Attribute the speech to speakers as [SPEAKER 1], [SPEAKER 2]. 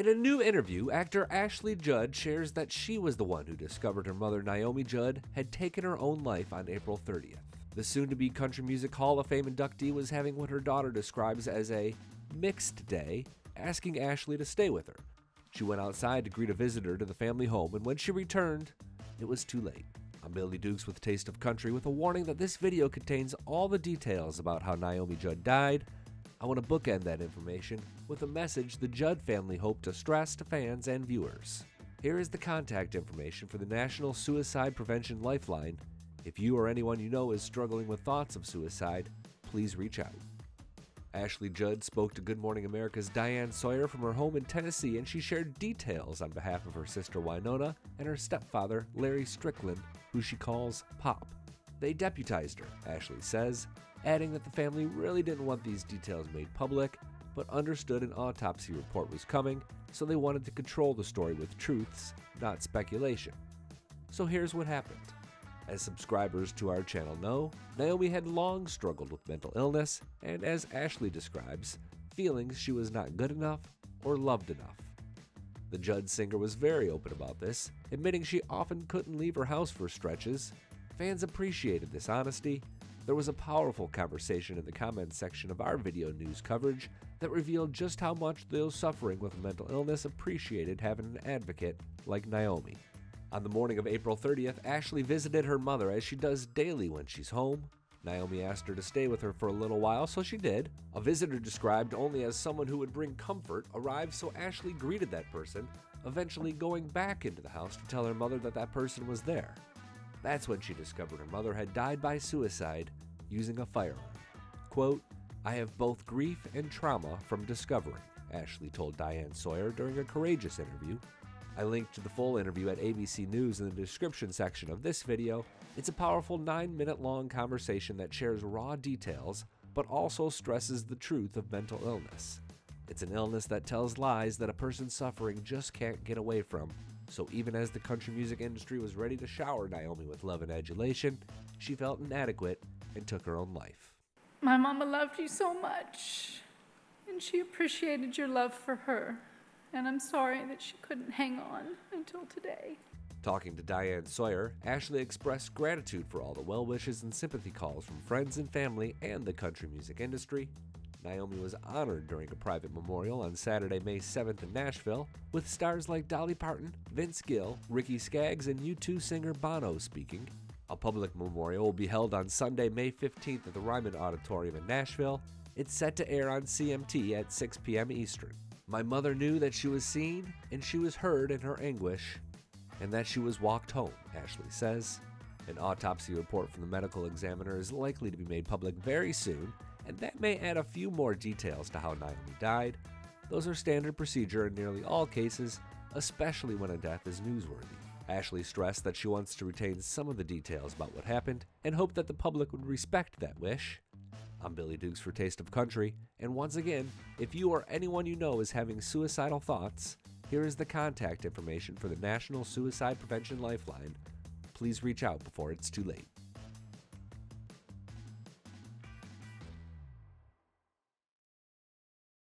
[SPEAKER 1] In a new interview, actor Ashley Judd shares that she was the one who discovered her mother, Naomi Judd, had taken her own life on April 30th. The soon-to-be Country Music Hall of Fame inductee was having what her daughter describes as a mixed day, asking Ashley to stay with her. She went outside to greet a visitor to the family home, and when she returned, it was too late. I'm Billy Dukes with Taste of Country with a warning that this video contains all the details about how Naomi Judd died. I want to bookend that information with a message the Judd family hope to stress to fans and viewers. Here is the contact information for the National Suicide Prevention Lifeline. If you or anyone you know is struggling with thoughts of suicide, please reach out. Ashley Judd spoke to Good Morning America's Diane Sawyer from her home in Tennessee, and she shared details on behalf of her sister Winona and her stepfather, Larry Strickland, who she calls Pop. They deputized her, Ashley says, adding that the family really didn't want these details made public, but understood an autopsy report was coming, so they wanted to control the story with truths, not speculation. So here's what happened. As subscribers to our channel know, Naomi had long struggled with mental illness, and as Ashley describes, feelings she was not good enough or loved enough. The Judd singer was very open about this, admitting she often couldn't leave her house for stretches. Fans appreciated this honesty. There was a powerful conversation in the comments section of our video news coverage that revealed just how much those suffering with mental illness appreciated having an advocate like Naomi. On the morning of April 30th, Ashley visited her mother as she does daily when she's home. Naomi asked her to stay with her for a little while, so she did. A visitor described only as someone who would bring comfort arrived, so Ashley greeted that person, eventually going back into the house to tell her mother that that person was there. That's when she discovered her mother had died by suicide using a firearm. Quote, "I have both grief and trauma from discovering," Ashley told Diane Sawyer during a courageous interview. I linked to the full interview at ABC News in the description section of this video. It's a powerful 9-minute long conversation that shares raw details, but also stresses the truth of mental illness. It's an illness that tells lies that a person suffering just can't get away from. So even as the country music industry was ready to shower Naomi with love and adulation, she felt inadequate and took her own life.
[SPEAKER 2] My mama loved you so much, and she appreciated your love for her. And I'm sorry that she couldn't hang on until today.
[SPEAKER 1] Talking to Diane Sawyer, Ashley expressed gratitude for all the well wishes and sympathy calls from friends and family and the country music industry. Naomi was honored during a private memorial on Saturday, May 7th in Nashville, with stars like Dolly Parton, Vince Gill, Ricky Skaggs, and U2 singer Bono speaking. A public memorial will be held on Sunday, May 15th at the Ryman Auditorium in Nashville. It's set to air on CMT at 6 p.m. Eastern. My mother knew that she was seen and she was heard in her anguish, and that she was walked home, Ashley says. An autopsy report from the medical examiner is likely to be made public very soon, and that may add a few more details to how Naomi died. Those are standard procedure in nearly all cases, especially when a death is newsworthy. Ashley stressed that she wants to retain some of the details about what happened and hoped that the public would respect that wish. I'm Billy Dukes for Taste of Country, and once again, if you or anyone you know is having suicidal thoughts, here is the contact information for the National Suicide Prevention Lifeline. Please reach out before it's too late.